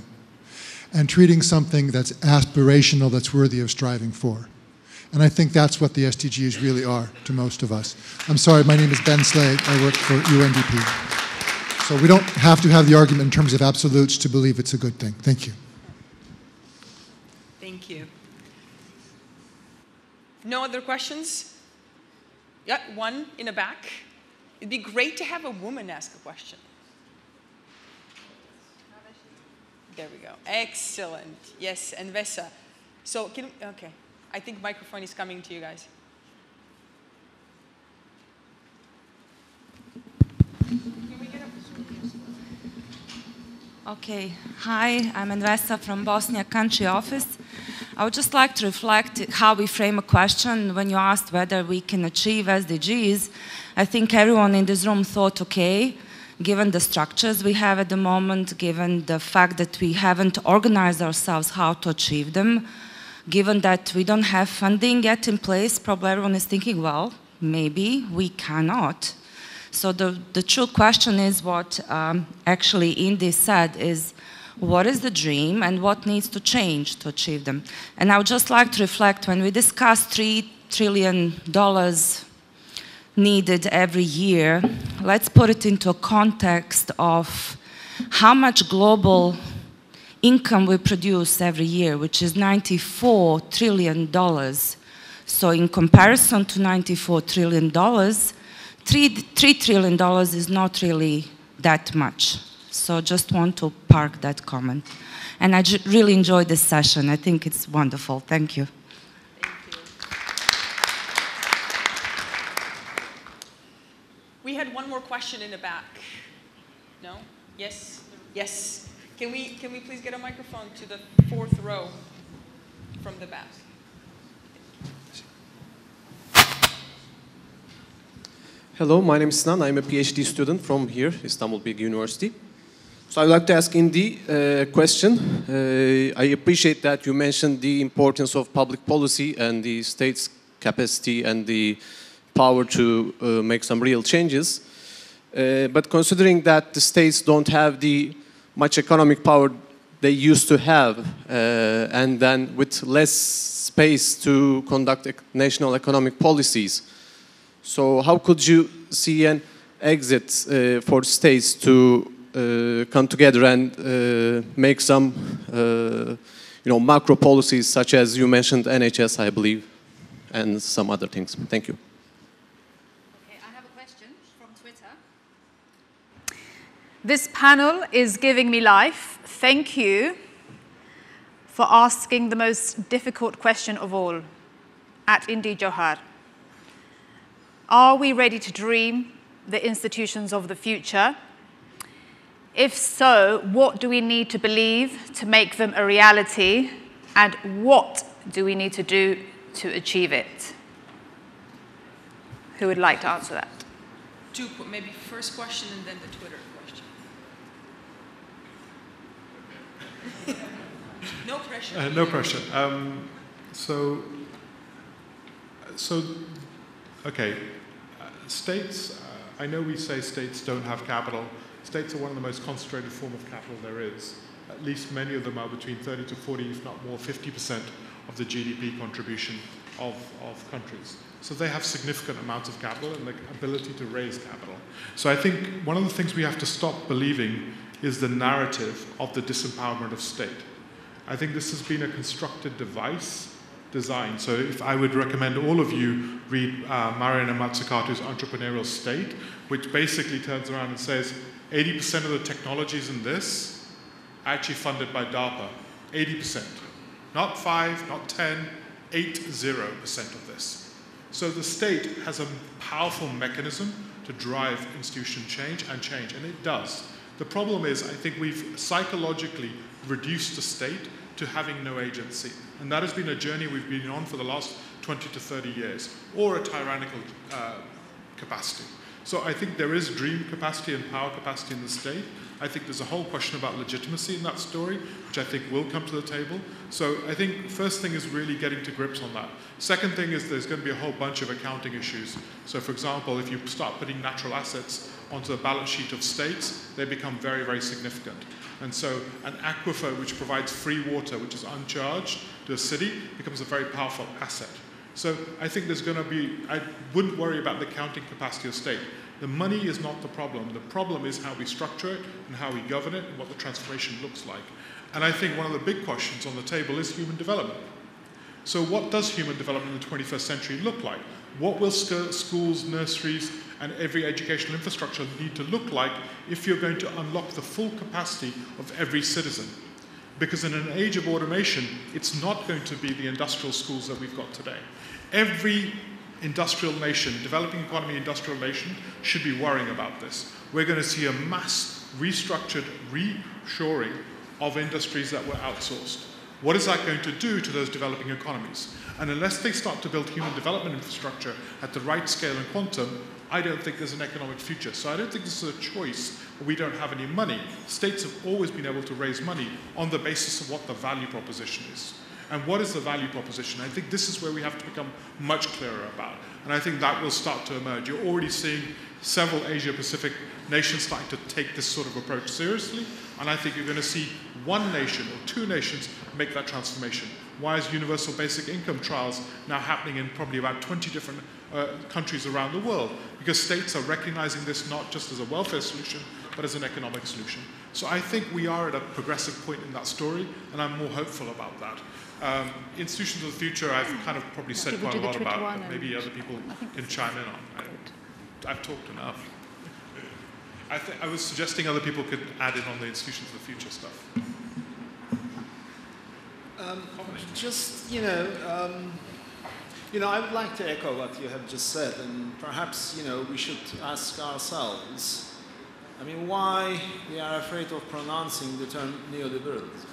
and treating something that's aspirational, that's worthy of striving for. And I think that's what the SDGs really are to most of us. I'm sorry, my name is Ben Slade. I work for UNDP. So we don't have to have the argument in terms of absolutes to believe it's a good thing. Thank you. Thank you. No other questions? Yeah, one in the back. It'd be great to have a woman ask a question. There we go. Excellent. Yes, and Vesa. So, okay. I think microphone is coming to you guys. Okay. Hi, I'm Envesa from Bosnia country office. I would just like to reflect how we frame a question when you asked whether we can achieve SDGs. I think everyone in this room thought, okay, given the structures we have at the moment, given the fact that we haven't organized ourselves how to achieve them, given that we don't have funding yet in place, probably everyone is thinking, well, maybe we cannot. So the true question is what actually Indy said is, what is the dream and what needs to change to achieve them? And I would just like to reflect, when we discuss $3 trillion needed every year, let's put it into a context of how much global income we produce every year, which is $94 trillion. So in comparison to $94 trillion, $3 trillion is not really that much. So just want to park that comment. And I really enjoyed this session. I think it's wonderful. Thank you. Thank you. We had one more question in the back. No? Yes? Yes. Can we please get a microphone to the fourth row from the back? Hello, my name is Sinan. I'm a PhD student from here, Istanbul Big University. So I'd like to ask Indy a question. I appreciate that you mentioned the importance of public policy and the state's capacity and the power to make some real changes. But considering that the states don't have the much economic power they used to have, and then with less space to conduct national economic policies, so how could you see an exit for states to come together and make some macro policies such as you mentioned NHS, I believe, and some other things? Thank you. Okay, I have a question from Twitter. This panel is giving me life. Thank you for asking the most difficult question of all, at Indy Johar. Are we ready to dream the institutions of the future? If so, what do we need to believe to make them a reality? And what do we need to do to achieve it? Who would like to answer that? Maybe first question and then the Twitter question. No pressure. No pressure. Okay, states, I know we say states don't have capital. States are one of the most concentrated form of capital there is. At least many of them are between 30 to 40, if not more, 50% of the GDP contribution of countries. So they have significant amounts of capital and the ability to raise capital. So I think one of the things we have to stop believing is the narrative of the disempowerment of state. I think this has been a constructed device design. So if I would recommend all of you read Mariana Mazzucato's Entrepreneurial State, which basically turns around and says 80% of the technologies in this are actually funded by DARPA. 80%. Not 5, not 10, 80% of this. So the state has a powerful mechanism to drive institution change, and it does. The problem is, I think we've psychologically reduced the state to having no agency. And that has been a journey we've been on for the last 20 to 30 years, or a tyrannical capacity. So I think there is dream capacity and power capacity in the state. I think there's a whole question about legitimacy in that story, which I think will come to the table. So I think first thing is really getting to grips on that. Second thing is there's going to be a whole bunch of accounting issues. So for example, if you start putting natural assets onto the balance sheet of states, they become very, very significant. And so an aquifer which provides free water, which is uncharged to a city, becomes a very powerful asset. So I think there's going to be, I wouldn't worry about the accounting capacity of state. The money is not the problem. The problem is how we structure it and how we govern it and what the transformation looks like. And I think one of the big questions on the table is human development. So what does human development in the 21st century look like? What will schools, nurseries, and every educational infrastructure need to look like if you're going to unlock the full capacity of every citizen? Because in an age of automation, it's not going to be the industrial schools that we've got today. Every industrial nation, developing economy industrial nation, should be worrying about this. We're going to see a mass restructured reshoring of industries that were outsourced. What is that going to do to those developing economies? And unless they start to build human development infrastructure at the right scale and quantum, I don't think there's an economic future. So I don't think this is a choice where we don't have any money. States have always been able to raise money on the basis of what the value proposition is. And what is the value proposition? I think this is where we have to become much clearer about. And I think that will start to emerge. You're already seeing several Asia-Pacific nations starting to take this sort of approach seriously. And I think you're going to see one nation or two nations make that transformation. Why is universal basic income trials now happening in probably about 20 different countries around the world? Because states are recognizing this not just as a welfare solution, but as an economic solution. So I think we are at a progressive point in that story, and I'm more hopeful about that. Institutions of the future, I've kind of probably said quite a lot about, but maybe other people can chime in on. I've talked enough. I was suggesting other people could add in on the institutions of the future stuff. I would like to echo what you have just said, and perhaps, we should ask ourselves, why we are afraid of pronouncing the term neoliberalism.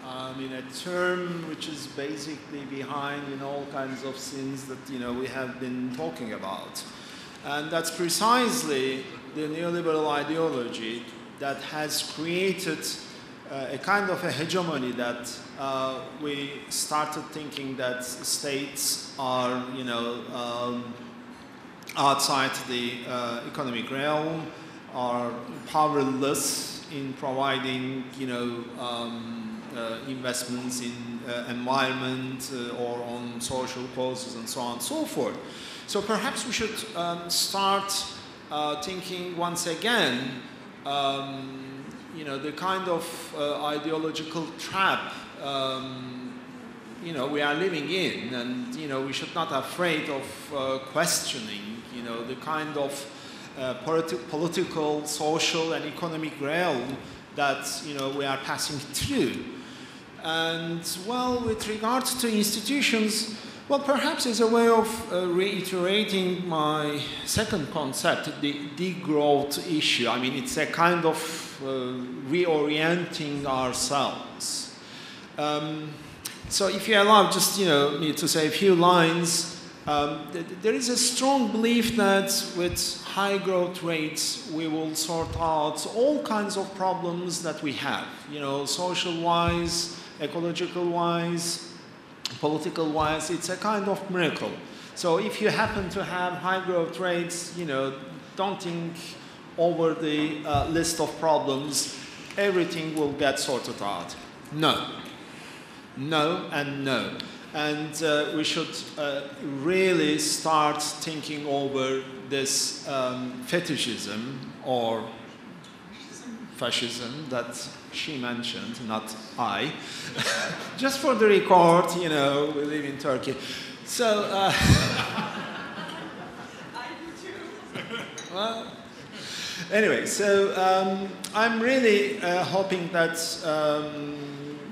A term which is basically behind, all kinds of sins that, we have been talking about. And that's precisely the neoliberal ideology that has created a kind of a hegemony that we started thinking that states are, outside the economic realm, are powerless in providing, investments in environment or on social causes and so on and so forth. So perhaps we should start thinking once again, the kind of ideological trap, we are living in, and, we should not be afraid of questioning, the kind of political, social, and economic realm that, we are passing through. And, well, with regards to institutions, well, perhaps as a way of reiterating my second concept, the degrowth issue. It's a kind of reorienting ourselves. So if you allow just, me to say a few lines, there is a strong belief that with high growth rates, we will sort out all kinds of problems that we have, social-wise, ecological-wise, political-wise. It's a kind of miracle. So if you happen to have high growth rates, don't think over the list of problems, everything will get sorted out. No. No and no. And we should really start thinking over this fetishism or fascism that she mentioned, not I. Just for the record, you know, we live in Turkey. So, I do too. Well, anyway, so I'm really hoping that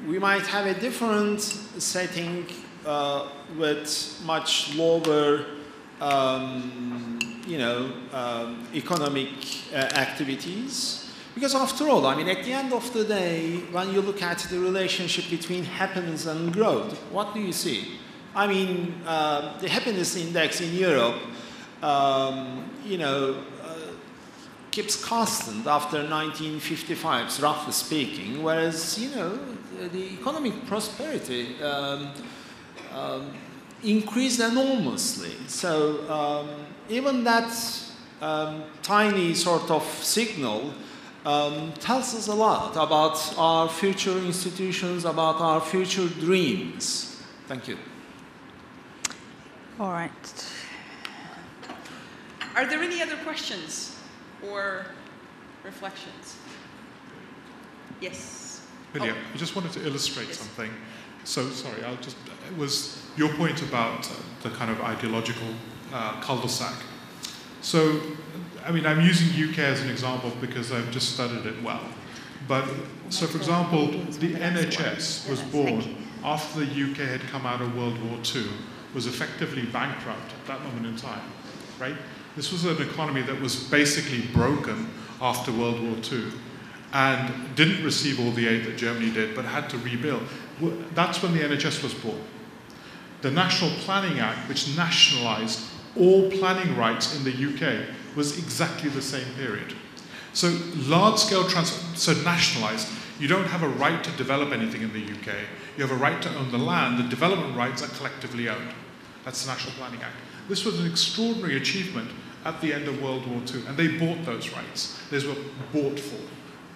we might have a different setting with much lower, you know, economic activities. Because after all, I mean, at the end of the day, when you look at the relationship between happiness and growth, what do you see? I mean, the happiness index in Europe, you know, keeps constant after 1955, roughly speaking, whereas, you know, the economic prosperity increased enormously. So even that tiny sort of signal tells us a lot about our future institutions, about our future dreams. Thank you. All right. Are there any other questions or reflections? Yes. Milica, I just wanted to illustrate something. So, sorry, it was your point about the kind of ideological cul-de-sac. So, I mean, I'm using UK as an example because I've just studied it well. But, so for example, the NHS was born after the UK had come out of World War II, was effectively bankrupt at that moment in time, right? This was an economy that was basically broken after World War II and didn't receive all the aid that Germany did, but had to rebuild. That's when the NHS was born. The National Planning Act, which nationalised all planning rights in the UK, was exactly the same period. So large-scale so nationalised, you don't have a right to develop anything in the UK. You have a right to own the land. The development rights are collectively owned. That's the National Planning Act. This was an extraordinary achievement at the end of World War II, and they bought those rights. Those were bought for.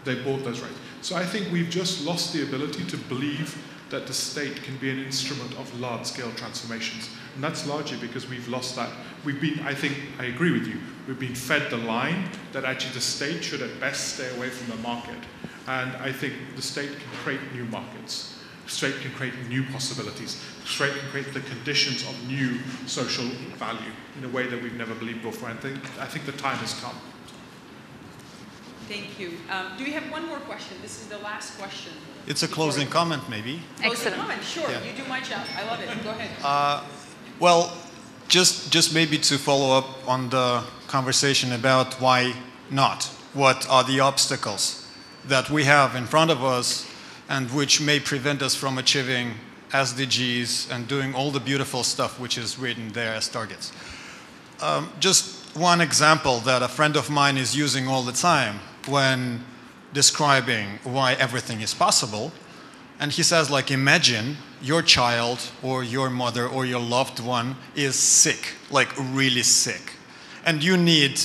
They bought those rights. So I think we've just lost the ability to believe that the state can be an instrument of large-scale transformations. And that's largely because we've lost that. We've been, I think, I agree with you, we've been fed the line that actually the state should at best stay away from the market. And I think the state can create new markets. The state can create new possibilities. The state can create the conditions of new social value in a way that we've never believed before. And I think the time has come. Thank you. Do we have one more question? This is the last question. It's a closing comment, maybe. Closing comment, sure. Yeah. You do my job. I love it. Go ahead. Well, just maybe to follow up on the conversation about why not. What are the obstacles that we have in front of us and which may prevent us from achieving SDGs and doing all the beautiful stuff which is written there as targets. Just one example that a friend of mine is using all the time when describing why everything is possible. And he says, like, imagine your child or your mother or your loved one is sick, like really sick. And you need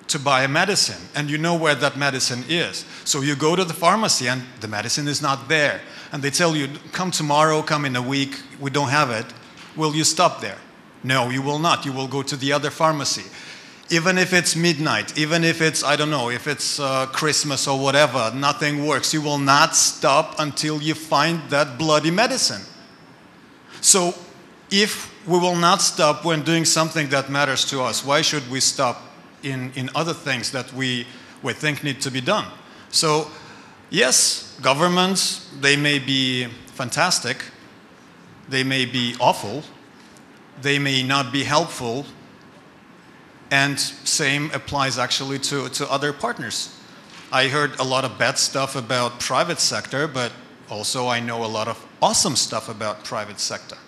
to buy a medicine, and you know where that medicine is. So you go to the pharmacy and the medicine is not there. And they tell you, come tomorrow, come in a week, we don't have it. Will you stop there? No, you will not. You will go to the other pharmacy. Even if it's midnight, even if it's, I don't know, if it's Christmas or whatever, nothing works. You will not stop until you find that bloody medicine. So if we will not stop when doing something that matters to us, why should we stop in other things that we think need to be done? So yes, governments, they may be fantastic, they may be awful, they may not be helpful, and same applies actually to other partners. I heard a lot of bad stuff about private sector, but also I know a lot of awesome stuff about private sector.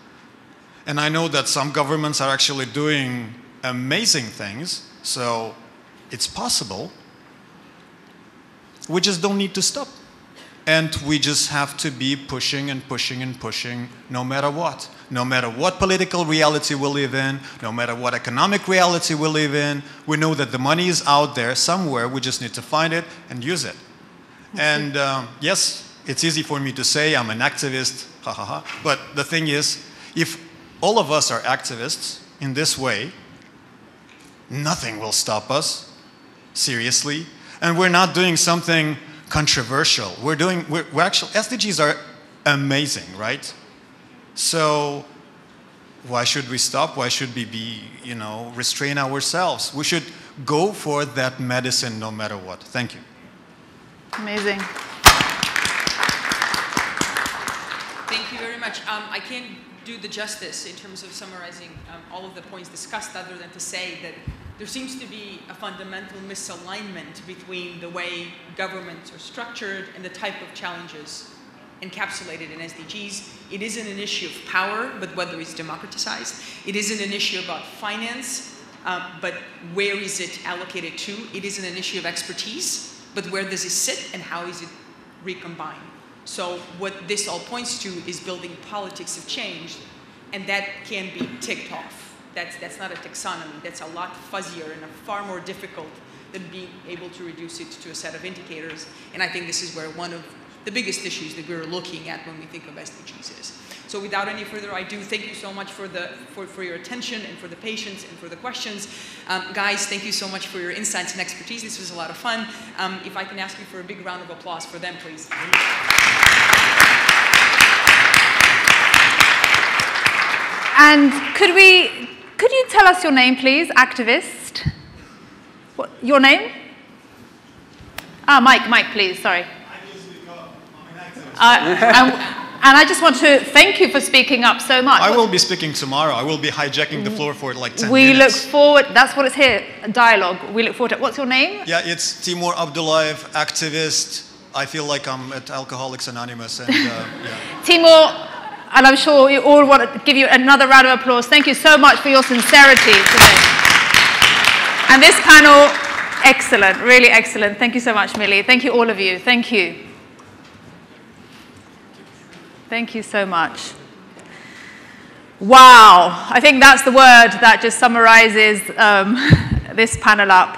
And I know that some governments are actually doing amazing things, so it's possible. We just don't need to stop. And we just have to be pushing and pushing and pushing no matter what. No matter what political reality we live in, no matter what economic reality we live in, we know that the money is out there somewhere. We just need to find it and use it. And yes, it's easy for me to say I'm an activist, ha ha ha. But the thing is, if all of us are activists in this way, nothing will stop us, seriously. And we're not doing something controversial. We're actually, SDGs are amazing, right? So why should we stop? Why should we be, restrain ourselves? We should go for that medicine no matter what. Thank you. Amazing. Thank you very much. I can't do the justice in terms of summarizing all of the points discussed other than to say that there seems to be a fundamental misalignment between the way governments are structured and the type of challenges encapsulated in SDGs. It isn't an issue of power, but whether it's democratized. It isn't an issue about finance, but where is it allocated to? It isn't an issue of expertise, but where does it sit and how is it recombined? So what this all points to is building politics of change, and that can be ticked off. That's not a taxonomy. That's a lot fuzzier and far more difficult than being able to reduce it to a set of indicators. And I think this is where one of the biggest issues that we're looking at when we think of SDGs is. So without any further ado, thank you so much for your attention and for the patience and for the questions. Guys, thank you so much for your insights and expertise. This was a lot of fun. If I can ask you for a big round of applause for them, please. And could you tell us your name, please, activist? What, your name? Mike, please, sorry. And I just want to thank you for speaking up so much. I will be speaking tomorrow. I will be hijacking the floor for like 10 minutes. We look forward, that's what it's here, a dialogue. We look forward to it. What's your name? Yeah, it's Timur Abdullayev, activist. I feel like I'm at Alcoholics Anonymous. And, yeah. Timur, and I'm sure you all want to give you another round of applause. Thank you so much for your sincerity today. And this panel, excellent, really excellent. Thank you so much, Mili. Thank you, all of you. Thank you. Thank you so much. Wow, I think that's the word that just summarizes this panel up.